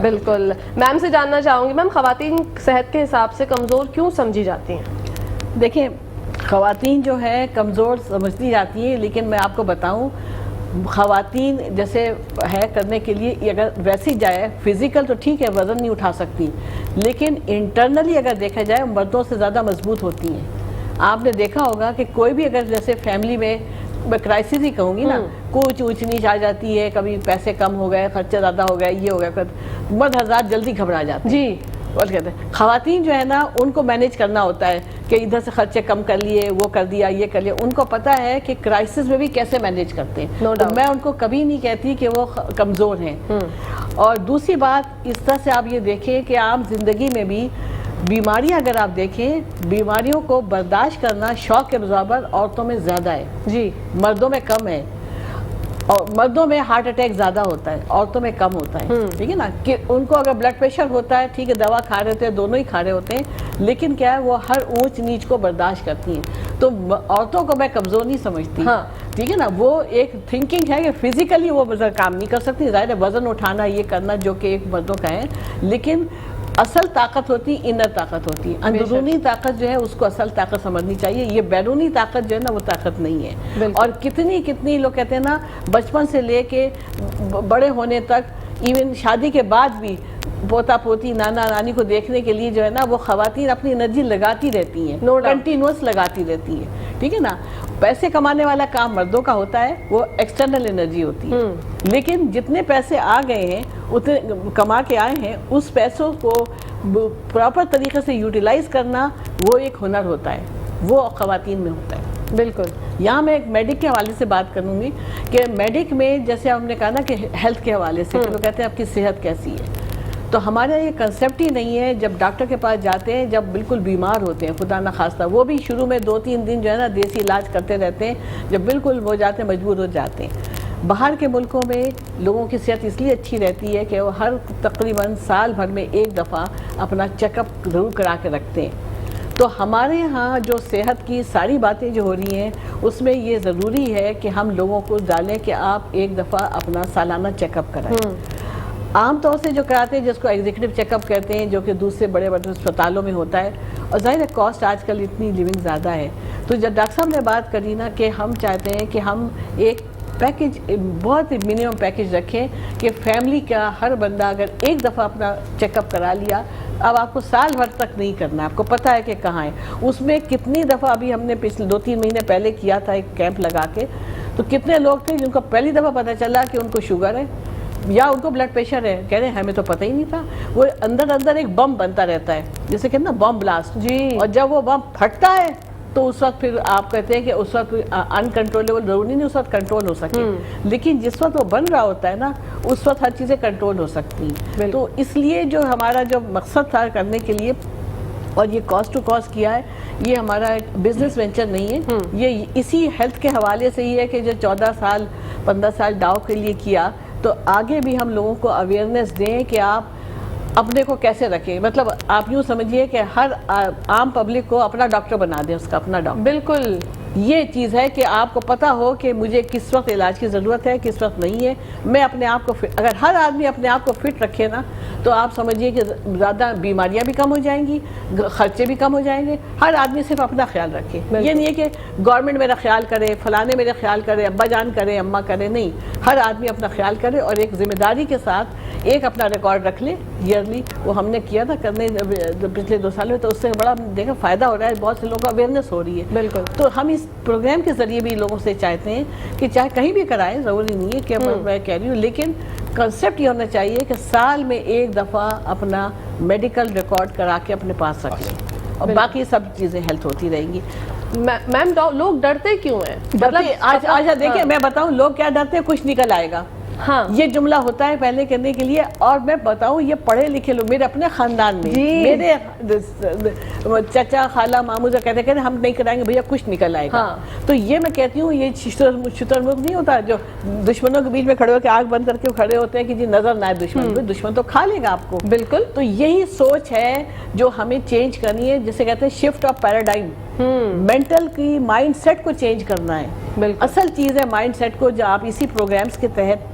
بالکل، میم سے جاننا چاہوں گی، میم خواتین صحت کے حساب سے کمزور کیوں سمجھی جاتی ہیں؟ دیکھیں، خواتین جو ہے کمزور سمجھتی جاتی ہیں، لیکن میں آپ کو بتاؤں خواتین جیسے ہے کرنے کے لیے اگر ویسی جائے فزیکل تو ٹھیک ہے وزن نہیں اٹھا سکتی لیکن انٹرنلی اگر دیکھا جائے مردوں سے زیادہ مضبوط ہوتی ہیں. آپ نے دیکھا ہوگا کہ کوئی بھی اگر جیسے فیملی میں کرائسس ہی کہوں گی نا کچھ اونچ نیچ آ جاتی ہے کبھی پیسے کم ہو گئے خرچہ زیادہ ہو گیا یہ ہو گیا مرد حضرات جلدی گھبرا جاتے ہیں. جی اور کہتے ہیں خواتین جو ہے نا ان کو مینیج کرنا ہوتا ہے کہ ادھر سے خرچے کم کر لیے وہ کر دیا یہ کر لیا ان کو پتہ ہے کہ کرائسس میں بھی کیسے مینیج کرتے ہیں. تو میں ان کو کبھی نہیں کہتی کہ وہ کمزور ہیں. اور دوسری بات اس طرح سے آپ یہ دیکھیں کہ عام زندگی میں بھی بیماریاں اگر آپ دیکھیں بیماریوں کو برداشت کرنا شوق ابزاربر عورتوں میں زیادہ ہے جی مردوں میں کم ہے. اور مردوں میں ہارٹ اٹیک زیادہ ہوتا ہے عورتوں میں کم ہوتا ہے ٹھیک ہے نا کہ ان کو اگر بلڈ پریشر ہوتا ہے ٹھیک ہے دوا کھا رہے ہوتے ہیں دونوں ہی کھا رہے ہوتے ہیں لیکن کیا ہے وہ ہر اونچ نیچ کو برداشت کرتی ہیں. تو عورتوں کو میں کمزور نہیں سمجھتی ٹھیک ہے نا وہ ایک تھنکنگ ہے کہ فزیکلی وہ کام نہیں کر سکتی ظاہر ہے وزن اٹھانا یہ کرنا جو کہ ایک مردوں کا ہے لیکن اصل طاقت ہوتی انر طاقت ہوتی ہے اندرونی طاقت جو ہے اس کو اصل طاقت سمجھنی چاہیے. یہ بیرونی طاقت جو ہے نا وہ طاقت نہیں ہے. اور کتنی لوگ کہتے ہیں نا بچپن سے لے کے بڑے ہونے تک ایون شادی کے بعد بھی پوتا پوتی نانا نانی کو دیکھنے کے لیے جو ہے نا وہ خواتین اپنی انرجی لگاتی رہتی ہیں کنٹینیوس لگاتی رہتی ہیں ٹھیک ہے نا. پیسے کمانے والا کام مردوں کا ہوتا ہے وہ ایکسٹرنل انرجی ہوتی ہے لیکن جتنے پیسے آ گئے ہیں اتنے کما کے آئے ہیں اس پیسوں کو پراپر طریقے سے یوٹیلائز کرنا وہ ایک ہنر ہوتا ہے وہ خواتین میں ہوتا ہے. بالکل یہاں میں ایک میڈک کے حوالے سے بات کروں گی کہ میڈک میں جیسے ہم نے کہا نا کہ ہیلتھ کے حوالے سے وہ کہتے ہیں آپ کی صحت کیسی ہے تو ہمارا یہ کنسیپٹ ہی نہیں ہے. جب ڈاکٹر کے پاس جاتے ہیں جب بالکل بیمار ہوتے ہیں خدا نخواستہ وہ بھی شروع میں 2-3 دن جو ہے نا دیسی علاج کرتے رہتے ہیں جب بالکل وہ جاتے ہیں مجبور ہو جاتے ہیں. باہر کے ملکوں میں لوگوں کی صحت اس لیے اچھی رہتی ہے کہ وہ ہر تقریباً سال بھر میں ایک دفعہ اپنا چیک اپ ضرور کرا کے رکھتے ہیں. تو ہمارے ہاں جو صحت کی ساری باتیں جو ہو رہی ہیں اس میں یہ ضروری ہے کہ ہم لوگوں کو ڈالیں کہ آپ ایک دفعہ اپنا سالانہ چیک اپ کرائیں. عام طور سے جو کراتے ہیں جس کو ایگزیکٹو چیک اپ کہتے ہیں جو کہ دوسرے بڑے بڑے اسپتالوں میں ہوتا ہے اور ظاہر ہے کاسٹ آج کل اتنی لیونگ زیادہ ہے. تو جب ڈاکٹر صاحب نے بات کری نا کہ ہم چاہتے ہیں کہ ہم ایک پیکج بہت منیمم پیکج رکھیں کہ فیملی کا ہر بندہ اگر ایک دفعہ اپنا چیک اپ کرا لیا اب آپ کو سال بھر تک نہیں کرنا ہے آپ کو پتہ ہے کہ کہاں ہے. اس میں کتنی دفعہ ابھی ہم نے پچھلے 2-3 مہینے پہلے کیا تھا ایک کیمپ لگا کے تو کتنے لوگ تھے جن کو پہلی دفعہ پتہ چلا کہ ان کو شوگر ہے یا ان کو بلڈ پریشر ہے کہہ رہے ہیں ہمیں تو پتہ ہی نہیں تھا. وہ اندر ایک بم بنتا رہتا ہے جیسے کہ نا بم بلاسٹ جی اور جب وہ بم پھٹتا ہے تو اس وقت پھر آپ کہتے ہیں کہ اس وقت انکنٹرولبل ضروری نہیں اس وقت کنٹرول ہو سکے لیکن جس وقت وہ بن رہا ہوتا ہے نا اس وقت ہر چیزیں کنٹرول ہو سکتی ہیں. تو اس لیے جو ہمارا جو مقصد تھا کرنے کے لیے اور یہ کاسٹ ٹو کاسٹ کیا ہے یہ ہمارا ایک بزنس وینچر نہیں ہے. یہ اسی ہیلتھ کے حوالے سے ہی ہے کہ جو 14 سال 15 سال ڈاؤ کے لیے کیا تو آگے بھی ہم لوگوں کو اویئرنیس دیں کہ آپ اپنے کو کیسے رکھیں. مطلب آپ یوں سمجھیے کہ ہر عام پبلک کو اپنا ڈاکٹر بنا دیں اس کا اپنا ڈاکٹر. بالکل یہ چیز ہے کہ آپ کو پتہ ہو کہ مجھے کس وقت علاج کی ضرورت ہے کس وقت نہیں ہے. میں اپنے آپ کو اگر ہر آدمی اپنے آپ کو فٹ رکھے نا تو آپ سمجھیے کہ زیادہ بیماریاں بھی کم ہو جائیں گی خرچے بھی کم ہو جائیں گے. ہر آدمی صرف اپنا خیال رکھے. یہ نہیں ہے کہ گورنمنٹ میرا خیال کرے فلانے میرا خیال کرے ابا جان کرے اماں کرے نہیں. ہر آدمی اپنا خیال کرے اور ایک ذمہ داری کے ساتھ ایک اپنا ریکارڈ رکھ لے ایئرلی. وہ ہم نے کیا تھا کرنے پچھلے 2 سال میں تو اس سے بڑا دیکھا فائدہ ہو رہا ہے بہت سے لوگوں کو اویئرنیس ہو رہی ہے. بالکل تو ہم اس پروگرام کے ذریعے بھی لوگوں سے چاہتے ہیں کہ چاہے کہیں بھی کرائیں ضروری نہیں ہے کہ میں کہہ رہی ہوں لیکن کنسیپٹ یہ ہونا چاہیے کہ سال میں ایک دفعہ اپنا میڈیکل ریکارڈ کرا کے اپنے پاس رکھ لیں اور باقی سب چیزیں ہیلتھ ہوتی رہیں گی. میم لوگ ڈرتے کیوں ہیں؟ آج دیکھیں میں بتاؤں لوگ کیا ڈرتے ہیں کچھ نکل آئے گا. ہاں یہ جملہ ہوتا ہے پہلے کرنے کے لیے اور میں بتاؤں یہ پڑھے لکھے لوگ میرے اپنے خاندان میں میرے چچا خالہ ماموں جو کہتے ہیں ہم نہیں کرائیں گے بھیا کچھ نکل آئے گا. تو یہ میں کہتی ہوں یہ شتر مرغ نہیں ہوتا جو دشمنوں کے بیچ میں کھڑے ہو کے آنکھ بند کر کے کھڑے ہوتے ہیں کہ جی نظر نہ آئے دشمن تو کھا لے گا آپ کو. بالکل تو یہی سوچ ہے جو ہمیں چینج کرنی ہے جسے کہتے ہیں شفٹ آف پیراڈائم. مینٹل کی مائنڈ سیٹ کو چینج کرنا ہے. اصل چیز ہے مائنڈ سیٹ کو جو آپ اسی پروگرامز کے تحت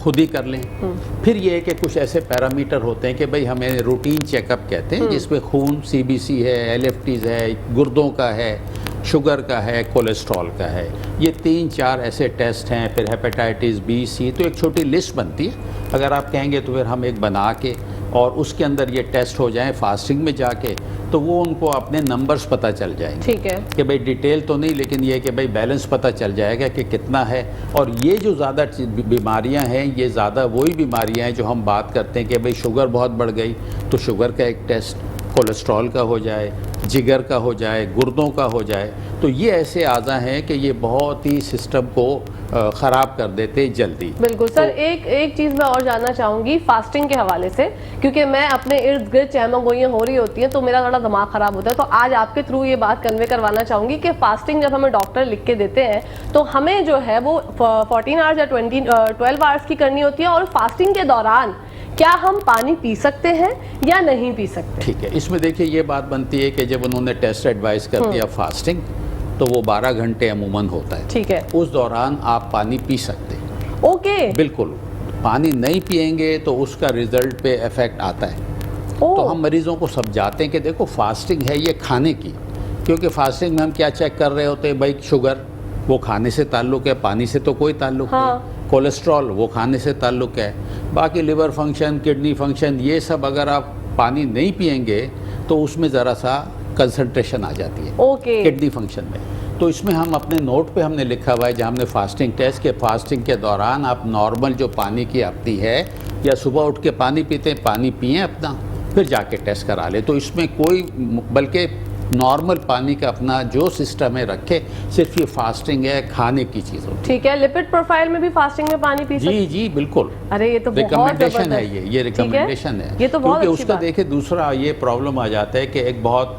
خود ہی کر لیں. پھر یہ ہے کہ کچھ ایسے پیرامیٹر ہوتے ہیں کہ بھئی ہمیں روٹین چیک اپ کہتے ہیں جس میں خون CBC ہے, LFTs ہے, گردوں کا ہے, شوگر کا ہے, کولیسٹرول کا ہے, یہ 3-4 ایسے ٹیسٹ ہیں. پھر ہیپیٹائٹس B, C, تو ایک چھوٹی لسٹ بنتی ہے. اگر آپ کہیں گے تو پھر ہم ایک بنا کے اور اس کے اندر یہ ٹیسٹ ہو جائیں فاسٹنگ میں جا کے, تو وہ ان کو اپنے نمبرز پتہ چل جائیں گے. ٹھیک ہے کہ بھئی ڈیٹیل تو نہیں, لیکن یہ کہ بھئی بیلنس پتہ چل جائے گا کہ کتنا ہے. اور یہ جو زیادہ بیماریاں ہیں, یہ زیادہ وہی بیماریاں ہیں جو ہم بات کرتے ہیں کہ بھئی شوگر بہت بڑھ گئی تو شوگر کا ایک ٹیسٹ, کولیسٹرول کا ہو جائے, جگر کا ہو جائے, گردوں کا ہو جائے. تو یہ ایسے اعضاء ہیں کہ یہ بہت ہی سسٹم کو خراب کر دیتے جلدی. بالکل سر. ایک چیز میں اور جاننا چاہوں گی فاسٹنگ کے حوالے سے, کیونکہ میں اپنے ارد گرد چہمہ گوئیاں ہو رہی ہوتی ہیں تو میرا تھوڑا دماغ خراب ہوتا ہے. تو آج آپ کے تھرو یہ بات کنوے کروانا چاہوں گی کہ فاسٹنگ جب ہمیں ڈاکٹر لکھ کے دیتے ہیں تو ہمیں جو ہے وہ 14 آورز یا 12 آورز کی کرنی ہوتی ہے, اور فاسٹنگ کے دوران کیا ہم پانی پی سکتے ہیں یا نہیں پی سکتے؟ ٹھیک ہے. اس میں دیکھیے یہ بات بنتی ہے کہ جب انہوں نے ٹیسٹ ایڈوائز کر دیا فاسٹنگ, تو وہ 12 گھنٹے عموماً ہوتا ہے. ٹھیک ہے. اس دوران آپ پانی پی سکتے ہیں. اوکے. بالکل. پانی نہیں پئیں گے تو اس کا رزلٹ پہ ایفیکٹ آتا ہے. تو ہم مریضوں کو سمجھاتے ہیں کہ دیکھو فاسٹنگ ہے یہ کھانے کی, کیونکہ فاسٹنگ میں ہم کیا چیک کر رہے ہوتے ہیں بھائی, شوگر وہ کھانے سے تعلق ہے, پانی سے تو کوئی تعلق نہیں. کولیسٹرول وہ کھانے سے تعلق ہے. باقی لیور فنکشن, کڈنی فنکشن, یہ سب اگر آپ پانی نہیں پئیں گے تو اس میں ذرا سا کنسنٹریشن آ جاتی ہے کڈنی فنکشن میں. تو اس میں ہم اپنے نوٹ پہ ہم نے لکھا ہوا ہے جہاں ہم نے فاسٹنگ ٹیسٹ کے فاسٹنگ کے دوران آپ نارمل جو پانی کی اپنی ہے, یا صبح اٹھ کے پانی پیتے ہیں, پانی پئیں اپنا, پھر جا کے ٹیسٹ کرا لیں. تو اس میں کوئی, بلکہ نارمل پانی کا اپنا جو سسٹم ہے رکھے, صرف یہ فاسٹنگ ہے کھانے کی چیز ہوتی ہے. ٹھیک ہے. لپڈ پروفائل میں بھی فاسٹنگ میں پانی پی سکتے ہیں؟ جی بالکل. ارے یہ تو ریکمنڈیشن ہے, یہ ریکمنڈیشن ہے. یہ تو بہت کیونکہ اس کا دیکھیں دوسرا یہ پرابلم آ جاتا ہے کہ ایک بہت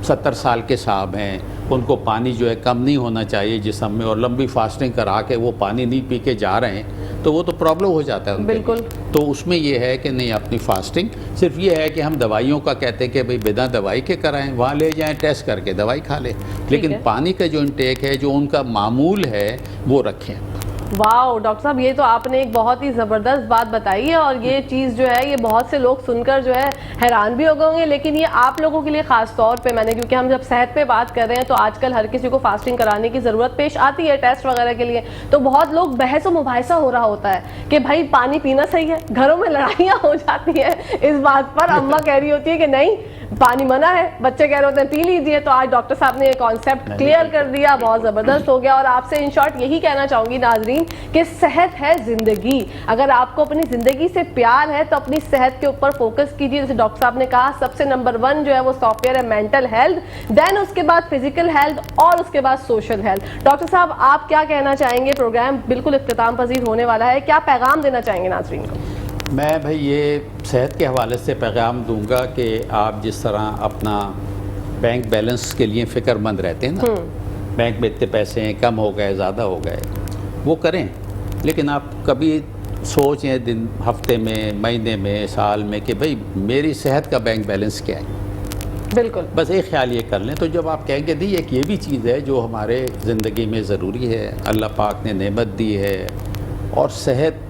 70 سال کے صاحب ہیں, ان کو پانی جو ہے کم نہیں ہونا چاہیے جسم میں, اور لمبی فاسٹنگ کرا کے وہ پانی نہیں پی کے جا رہے ہیں, تو وہ تو پرابلم ہو جاتا ہے ان کے لیے. بالکل. تو اس میں یہ ہے کہ نہیں, اپنی فاسٹنگ صرف یہ ہے کہ ہم دوائیوں کا کہتے ہیں کہ بھئی بنا دوائی کے کرائیں, وہاں لے جائیں ٹیسٹ کر کے دوائی کھا لیں, لیکن پانی کا جو انٹیک ہے, جو ان کا معمول ہے, وہ رکھیں. واو ڈاکٹر صاحب, یہ تو آپ نے ایک بہت ہی زبردست بات بتائی ہے, اور یہ چیز جو ہے یہ بہت سے لوگ سن کر جو ہے حیران بھی ہو گئے ہوں گے, لیکن یہ آپ لوگوں کے لیے خاص طور پہ میں نے, کیونکہ ہم جب صحت پہ بات کر رہے ہیں تو آج کل ہر کسی کو فاسٹنگ کرانے کی ضرورت پیش آتی ہے ٹیسٹ وغیرہ کے لیے, تو بہت لوگ بحث و مباحثہ ہو رہا ہوتا ہے کہ بھائی پانی پینا صحیح ہے, گھروں میں لڑائیاں ہو جاتی ہیں اس بات پر. اماں کہہ رہی ہوتی ہے کہ نہیں پانی منع ہے, بچے کہہ رہے ہوتے ہیں پی لیجیے. تو آج ڈاکٹر صاحب نے یہ کانسیپٹ کلیئر کر دیا, بہت زبردست ہو گیا. اور آپ سے ان شارٹ یہی کہنا چاہوں گی ناظرین کہ صحت ہے زندگی. اگر آپ کو اپنی زندگی سے پیار ہے تو اپنی صحت کے اوپر فوکس کیجیے. جیسے ڈاکٹر صاحب نے کہا سب سے نمبر 1 جو ہے وہ سافٹ ویئر ہے مینٹل ہیلتھ, دین اس کے بعد فزیکل ہیلتھ, اور اس کے بعد سوشل ہیلتھ. ڈاکٹر صاحب آپ کیا کہنا چاہیں گے؟ پروگرام بالکل اختتام پذیر ہونے والا ہے, کیا پیغام دینا چاہیں گے ناظرین کو؟ میں بھائی یہ صحت کے حوالے سے پیغام دوں گا کہ آپ جس طرح اپنا بینک بیلنس کے لیے فکر مند رہتے ہیں نا, بینک میں اتنے پیسے ہیں, کم ہو گئے, زیادہ ہو گئے, وہ کریں, لیکن آپ کبھی سوچیں دن, ہفتے میں, مہینے میں, سال میں کہ بھئی میری صحت کا بینک بیلنس کیا ہے. بالکل. بس ایک خیال یہ کر لیں, تو جب آپ کہیں گے دی ایک یہ بھی چیز ہے جو ہمارے زندگی میں ضروری ہے, اللہ پاک نے نعمت دی ہے, اور صحت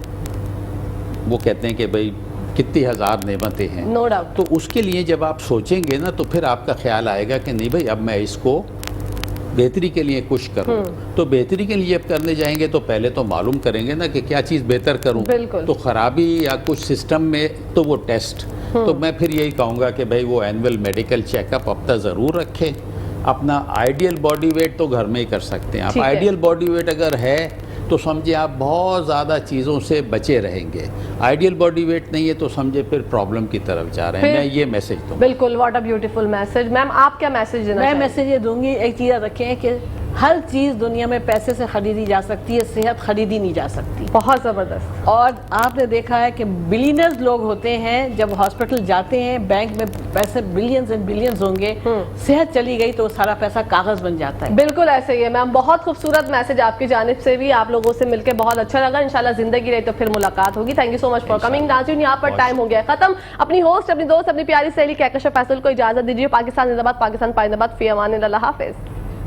وہ کہتے ہیں کہ بھئی کتنی ہزار نعمتیں ہیں, نو ڈاؤٹ. تو اس کے لیے جب آپ سوچیں گے نا تو پھر آپ کا خیال آئے گا کہ نہیں بھئی اب میں اس کو بہتری کے لیے کچھ کروں. تو بہتری کے لیے جب کرنے جائیں گے تو پہلے تو معلوم کریں گے نا کہ کیا چیز بہتر کروں. تو خرابی یا کچھ سسٹم میں تو وہ ٹیسٹ, تو میں پھر یہی کہوں گا کہ بھئی وہ اینول میڈیکل چیک اپ اب تک ضرور رکھیں. اپنا آئیڈیل باڈی ویٹ تو گھر میں ہی کر سکتے ہیں آپ. آئیڈیل باڈی ویٹ اگر ہے تو سمجھے آپ بہت زیادہ چیزوں سے بچے رہیں گے. آئیڈیل باڈی ویٹ نہیں ہے تو سمجھے پھر پرابلم کی طرف جا رہے ہیں. میں یہ میسج دوں. بالکل, واٹ اے بیوٹیفل میسج. میم آپ کیا میسج دینا؟ میں میسج یہ دوں گی, ایک چیز رکھیں کہ ہر چیز دنیا میں پیسے سے خریدی جا سکتی ہے, صحت خریدی نہیں جا سکتی. بہت زبردست. اور آپ نے دیکھا ہے کہ بلینرز لوگ ہوتے ہیں, جب ہاسپٹل جاتے ہیں بینک میں پیسے بلینز اینڈ بلینز ہوں گے, صحت چلی گئی تو سارا پیسہ کاغذ بن جاتا ہے. بالکل ایسے ہی ہے میم. بہت خوبصورت میسج آپ کی جانب سے بھی, آپ لوگوں سے مل کے بہت اچھا لگا. انشاءاللہ زندگی رہی تو پھر ملاقات ہوگی. Thank you so much for coming. ناظرین یہاں پر ٹائم ہو گیا ہے ختم. اپنی ہوسٹ, اپنی دوست, اپنی پیاری سہیلی کہکشاں فیصل کو اجازت دیجیے. پاکستان زندہ باد, پاکستان پائندہ باد. فی امان اللہ, حافظ.